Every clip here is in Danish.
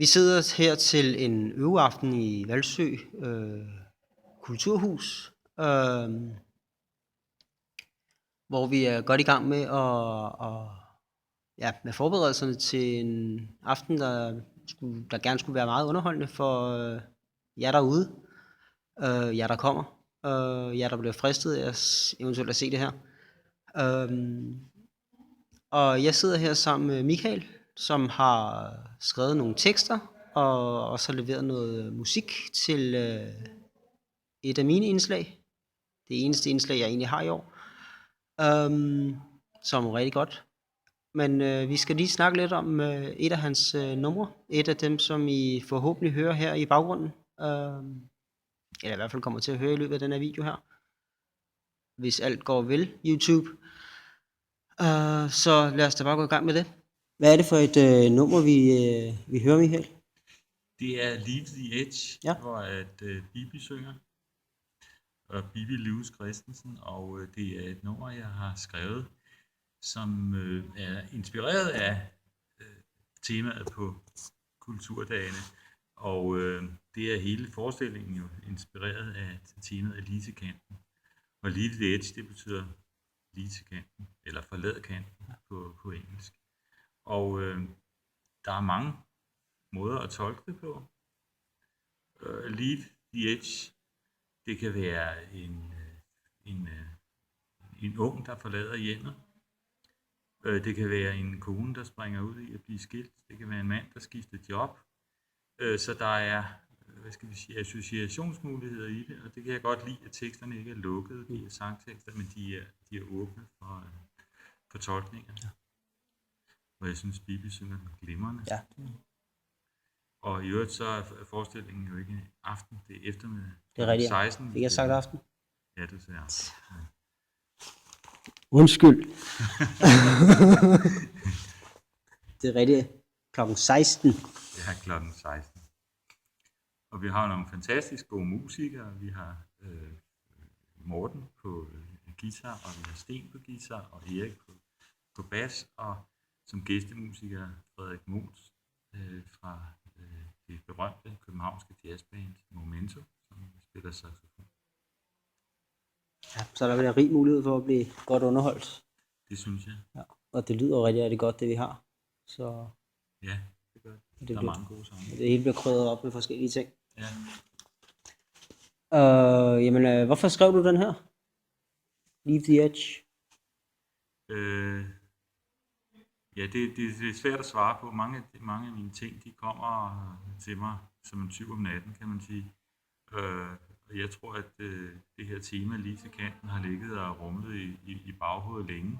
Vi sidder her til en øveaften i Hvalsø Kulturhus, hvor vi er godt i gang med med forberedelserne til en aften, der gerne skulle være meget underholdende for jer derude, jer der kommer, jer der bliver fristet af eventuelt at se det her. Og jeg sidder her sammen med Michael, som har skrevet nogle tekster og også har leveret noget musik til et af mine indslag. Det eneste indslag, jeg egentlig har i år, som er rigtig godt. Men vi skal lige snakke lidt om et af hans numre. Et af dem, som I forhåbentlig hører her i baggrunden. Eller i hvert fald kommer til at høre i løbet af den her video her. Hvis alt går vel, YouTube. Så lad os da bare gå i gang med det. Hvad er det for et nummer, vi hører, Michael? Det er Leave the Edge, Ja. hvor Bibi synger. Og Bibi Lewis Christensen, og det er et nummer, jeg har skrevet, som er inspireret af temaet på kulturdagene. Og det er hele forestillingen jo inspireret af temaet af lige til kanten. Og Leave the Edge, det betyder lige til kanten, eller forlad kanten på engelsk. Og der er mange måder at tolke det på. Leave the Edge, det kan være en ung, der forlader hjemmet. Det kan være en kone, der springer ud i at blive skilt. Det kan være en mand, der skifter job. Så der er, associationsmuligheder i det, og det kan jeg godt lide, at teksterne ikke er lukkede, de er sangtekster, men de er åbne for tolkninger. Ja. Og jeg synes, Bibi synger glimrende. Ja. Og i øvrigt så er forestillingen jo ikke aften, det er eftermiddag. Det er rigtigt. 16. Fik jeg sagt aften? Ja, det sagde jeg. Ja. Undskyld. Det er rigtigt. Klokken 16. Det er klokken 16. Og vi har nogle fantastisk gode musikere. Vi har Morten på guitar, og vi har Sten på guitar, og Erik på bas, og som gæstemusiker Frederik Moos fra det berømte københavnske jazzband Momento, som spiller saxofon. Ja, så der vil være rig mulighed for at blive godt underholdt. Det synes jeg. Ja, og det lyder rigtig, rigtig godt, det vi har. Så ja, det gør det. Der er mange gode sange. Det hele bliver krydret op med forskellige ting. Ja. Hvorfor skrev du den her? Leave the Edge? Ja, det er svært at svare på. Mange af mine ting, de kommer til mig som en tyv om natten, kan man sige. Jeg tror, at det her tema lige til kanten har ligget og rumlet i baghovedet længe.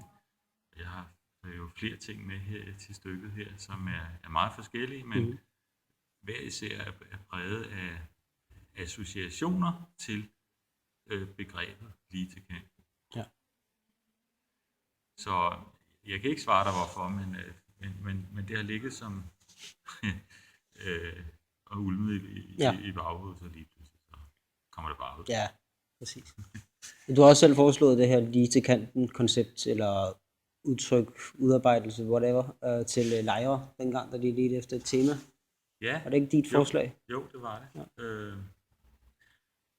Jeg har jo flere ting med her til stykket her, som er meget forskellige, men hver især er præget af associationer til begrebet lige til kanten. Ja. Så jeg kan ikke svare dig hvorfor, men det har ligget som og ulmet i baghovedet, så lige pludselig så kommer det bare ud. Ja, præcis. Du har også selv foreslået det her lige til kanten koncept, eller udtryk, udarbejdelse, whatever, til lejre, dengang, da de ledte efter et tema. Ja. Var det ikke dit forslag? Jo, det var det. Ja.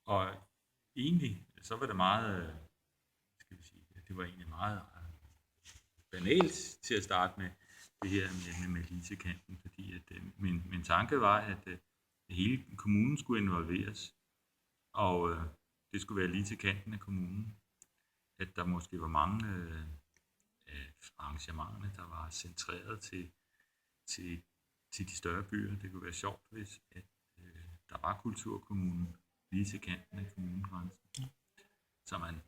Og egentlig, så var det meget, det var egentlig meget banalt til at starte med det her med lige til kanten, fordi at min tanke var, at hele kommunen skulle involveres, og det skulle være lige til kanten af kommunen. At der måske var mange arrangementerne, der var centreret til de større byer. Det kunne være sjovt, hvis at der var kulturkommunen lige til kanten af kommunegrænsen, så man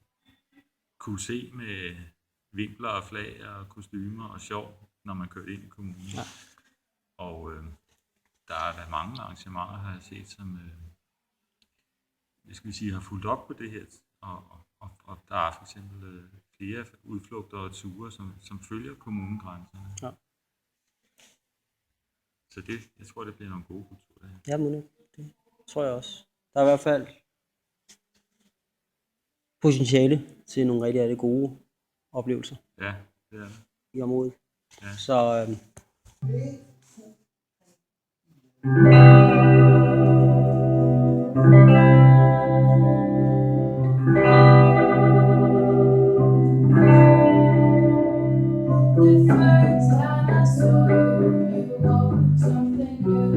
kunne se med vinkler og flag og kostymer og sjov, når man kørte ind i kommunen. Ja. Og der er der mange arrangementer, har jeg set, som har fulgt op på det her. Og der er for eksempel flere udflugter og ture, som følger kommunegrænserne. Ja. Så jeg tror, det bliver nogle gode kulturer. Ja, det tror jeg også. Der er i hvert fald potentiale til nogle rigtig gode oplevelser. Ja, det er det. I området. Ja. Så first time I saw you, you wore something new.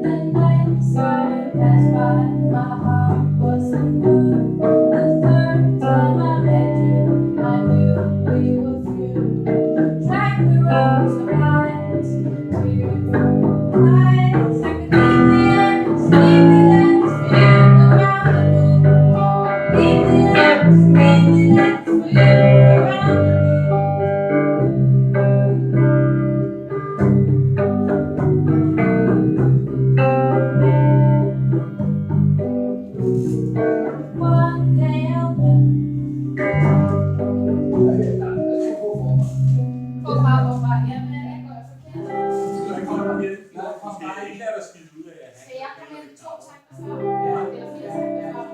The night saw you pass by, my heart was in blue. The third time I met you, I knew we were through. Track the road so eyes, we were eyes. I could leave the end, leave the lens for you around the moon. Leave the lens for you around the moon. One day I'll bet. Hvorfra? Jamen, jeg går forkert. Skal jeg komme ind 2 takter før? Eller 4 takter før?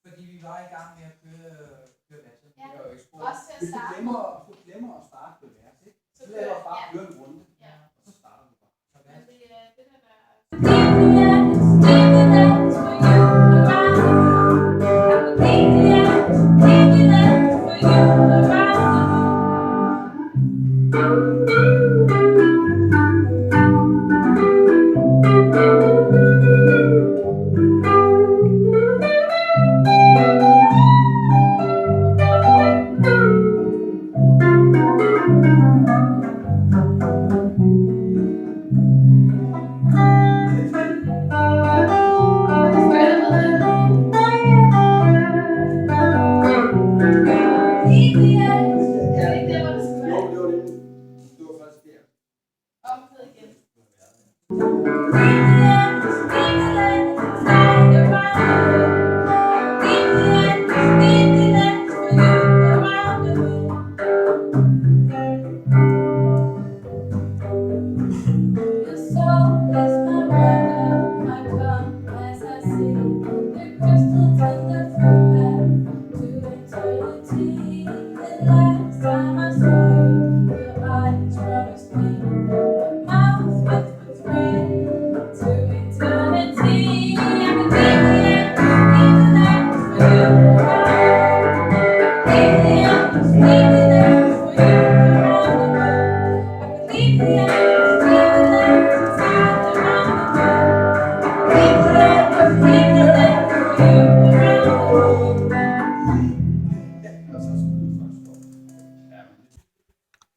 Fordi vi var i gang med at køre matchen. Ja, Det var jo ikke spurgt. også til at starte. Hvis du glemmer at starte med vers, ikke? Så laver bare køre en runde. Ja. Og så starter du bare. Så Men vers. det der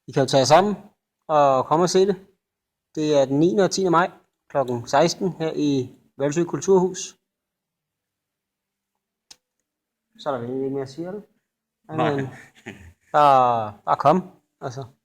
I kan jo tage jer sammen og komme og se det. Det er den 9. og 10. maj kl. 16 her i Hvalsø Kulturhus. Så er der vel ikke mere at sige, eller? Nej. Bare kom. Altså.